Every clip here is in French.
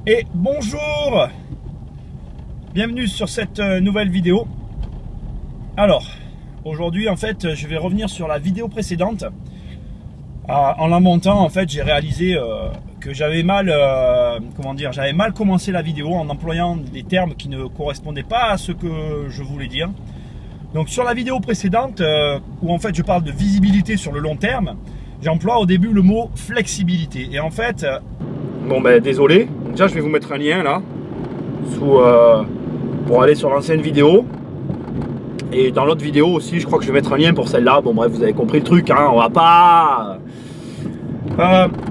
Et bonjour, bienvenue sur cette nouvelle vidéo. Alors, aujourd'hui en fait, je vais revenir sur la vidéo précédente. En la montant, en fait, j'ai réalisé que j'avais mal, j'avais mal commencé la vidéo en employant des termes qui ne correspondaient pas à ce que je voulais dire. Donc sur la vidéo précédente, où en fait je parle de visibilité sur le long terme, j'emploie au début le mot flexibilité. Et en fait, bon ben désolé, déjà je vais vous mettre un lien là, pour aller sur l'ancienne vidéo. Et dans l'autre vidéo aussi, je crois que je vais mettre un lien pour celle-là. Bon bref, vous avez compris le truc, hein, on va pas...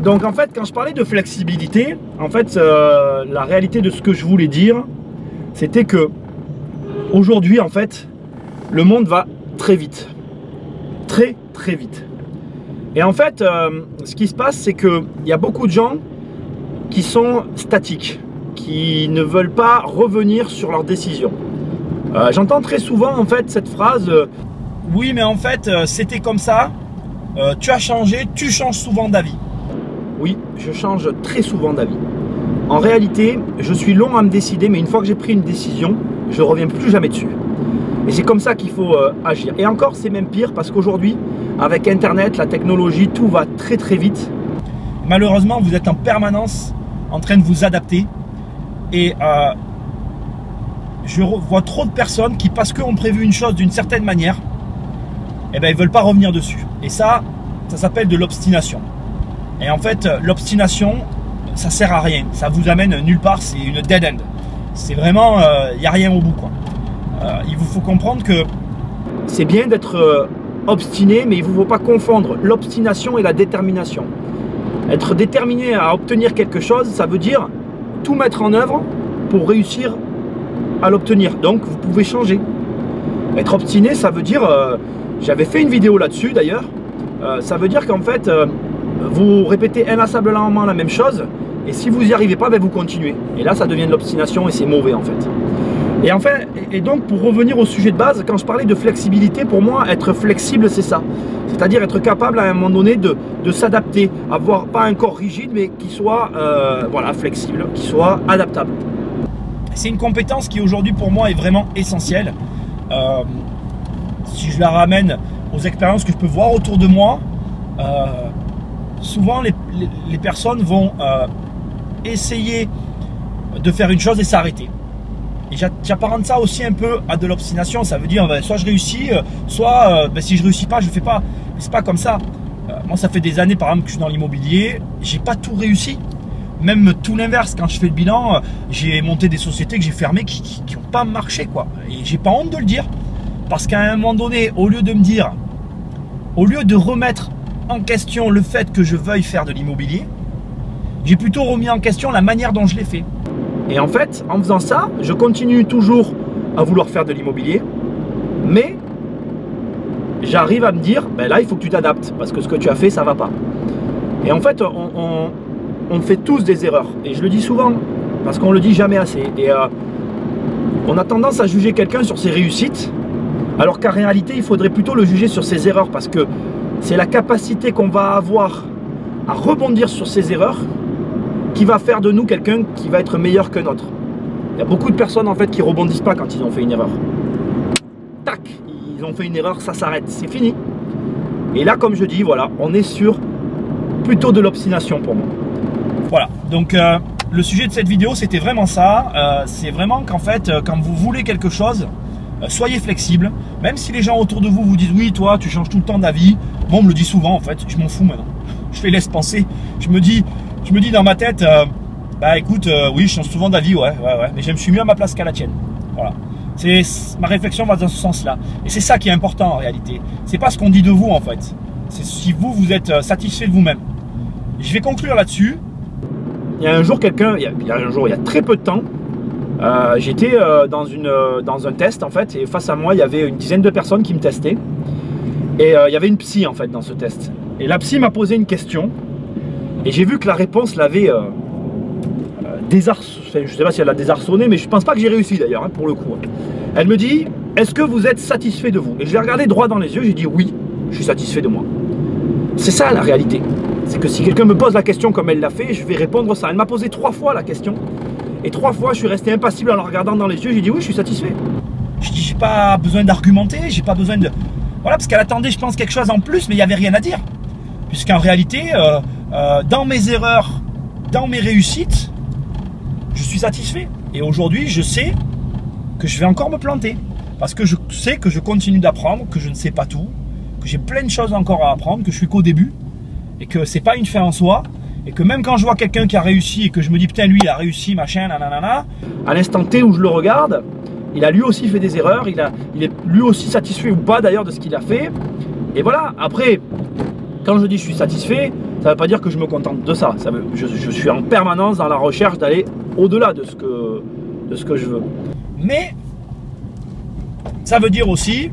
donc en fait, quand je parlais de flexibilité, en fait, la réalité de ce que je voulais dire, c'était que aujourd'hui, en fait, le monde va très vite. Très vite. Et en fait, ce qui se passe, c'est qu'il y a beaucoup de gens qui sont statiques, qui ne veulent pas revenir sur leurs décisions. J'entends très souvent en fait cette phrase oui mais en fait c'était comme ça, tu as changé, tu changes souvent d'avis. Oui, je change très souvent d'avis. En réalité, je suis long à me décider, mais une fois que j'ai pris une décision, je ne reviens plus jamais dessus. Et c'est comme ça qu'il faut agir. Et encore, c'est même pire parce qu'aujourd'hui, avec Internet, la technologie, tout va très vite. Malheureusement, vous êtes en permanence en train de vous adapter. Et je vois trop de personnes qui, parce qu'ont prévu une chose d'une certaine manière, eh ben, ils ne veulent pas revenir dessus. Et ça s'appelle de l'obstination. Et en fait, l'obstination, ça sert à rien. Ça vous amène nulle part, c'est une dead end. C'est vraiment, il n'y a rien au bout, quoi. Il vous faut comprendre que c'est bien d'être obstiné, mais il ne vous faut pas confondre l'obstination et la détermination. Être déterminé à obtenir quelque chose, ça veut dire tout mettre en œuvre pour réussir à l'obtenir. Donc vous pouvez changer. Être obstiné, ça veut dire, j'avais fait une vidéo là-dessus d'ailleurs, ça veut dire qu'en fait vous répétez inlassablement la même chose et si vous n'y arrivez pas, ben, vous continuez. Et là ça devient de l'obstination et c'est mauvais en fait. Et donc pour revenir au sujet de base, quand je parlais de flexibilité, pour moi être flexible c'est ça. C'est-à-dire être capable à un moment donné de s'adapter, avoir pas un corps rigide mais qui soit voilà, flexible, qui soit adaptable. C'est une compétence qui aujourd'hui pour moi est vraiment essentielle. Si je la ramène aux expériences que je peux voir autour de moi, souvent les personnes vont essayer de faire une chose et s'arrêter. Et j'apparente ça aussi un peu à de l'obstination. Ça veut dire ben, soit je réussis, soit ben, si je réussis pas, je fais pas. Mais c'est pas comme ça. Moi ça fait des années par exemple que je suis dans l'immobilier, j'ai pas tout réussi. Même tout l'inverse, quand je fais le bilan, j'ai monté des sociétés que j'ai fermées qui n'ont pas marché, quoi. Et j'ai pas honte de le dire. Parce qu'à un moment donné, au lieu de me dire, au lieu de remettre en question le fait que je veuille faire de l'immobilier, j'ai plutôt remis en question la manière dont je l'ai fait. Et en fait, en faisant ça, je continue toujours à vouloir faire de l'immobilier, mais j'arrive à me dire, ben là, il faut que tu t'adaptes, parce que ce que tu as fait, ça va pas. Et en fait, on fait tous des erreurs, et je le dis souvent, parce qu'on le dit jamais assez. Et on a tendance à juger quelqu'un sur ses réussites, alors qu'en réalité, il faudrait plutôt le juger sur ses erreurs, parce que c'est la capacité qu'on va avoir à rebondir sur ses erreurs qui va faire de nous quelqu'un qui va être meilleur qu'un autre. Il y a beaucoup de personnes en fait qui rebondissent pas quand ils ont fait une erreur. Tac, ils ont fait une erreur, ça s'arrête, c'est fini. Et là, comme je dis, voilà, on est sur plutôt de l'obstination pour moi. Voilà, donc le sujet de cette vidéo, c'était vraiment ça. C'est vraiment qu'en fait, quand vous voulez quelque chose, soyez flexible. Même si les gens autour de vous vous disent oui, toi, tu changes tout le temps d'avis. Moi, on me le dit souvent en fait, je m'en fous maintenant. Je les laisse penser. Je me dis dans ma tête, bah écoute, oui, je change souvent d'avis, ouais, mais je me suis mieux à ma place qu'à la tienne. Voilà. Ma réflexion va dans ce sens-là. Et c'est ça qui est important en réalité. C'est pas ce qu'on dit de vous en fait. C'est si vous êtes satisfait de vous-même. Je vais conclure là-dessus. Il y a un jour il y a très peu de temps, j'étais dans un test en fait, et face à moi il y avait une dizaine de personnes qui me testaient. Et il y avait une psy en fait dans ce test. Et la psy m'a posé une question. Et j'ai vu que la réponse l'avait désarçonné. Je ne sais pas si elle a désarçonné, mais je ne pense pas que j'ai réussi d'ailleurs, hein, pour le coup. Elle me dit, est-ce que vous êtes satisfait de vous? Et je l'ai regardé droit dans les yeux, j'ai dit oui, je suis satisfait de moi. C'est ça la réalité. C'est que si quelqu'un me pose la question comme elle l'a fait, je vais répondre ça. Elle m'a posé 3 fois la question. Et 3 fois, je suis resté impassible en le regardant dans les yeux. J'ai dit oui, je suis satisfait. Je dis, j'ai pas besoin d'argumenter, j'ai pas besoin de... Voilà, parce qu'elle attendait, je pense, quelque chose en plus, mais il n'y avait rien à dire. Puisqu'en réalité, dans mes erreurs, dans mes réussites, je suis satisfait. Et aujourd'hui, je sais que je vais encore me planter. Parce que je sais que je continue d'apprendre, que je ne sais pas tout, que j'ai plein de choses encore à apprendre, que je suis qu'au début, et que c'est pas une fin en soi, et que même quand je vois quelqu'un qui a réussi, et que je me dis, putain, lui, il a réussi, machin, nanana, à l'instant T où je le regarde, il a lui aussi fait des erreurs, il est lui aussi satisfait ou pas d'ailleurs de ce qu'il a fait. Et voilà, après, quand je dis je suis satisfait, ça ne veut pas dire que je me contente de ça. Je suis en permanence dans la recherche d'aller au-delà de ce que je veux. Mais ça veut dire aussi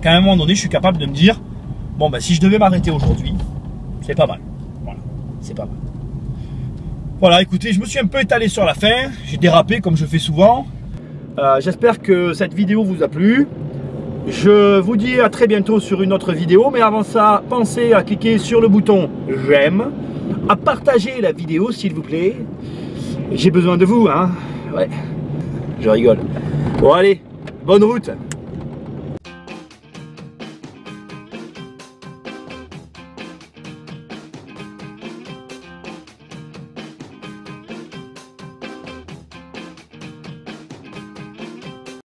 qu'à un moment donné, je suis capable de me dire, bon, ben, si je devais m'arrêter aujourd'hui, c'est pas mal. Voilà, c'est pas mal. Voilà, écoutez, je me suis un peu étalé sur la fin, j'ai dérapé comme je fais souvent. J'espère que cette vidéo vous a plu. Je vous dis à très bientôt sur une autre vidéo, mais avant ça, pensez à cliquer sur le bouton j'aime, à partager la vidéo s'il vous plaît. J'ai besoin de vous, hein. Ouais, je rigole. Bon allez, bonne route.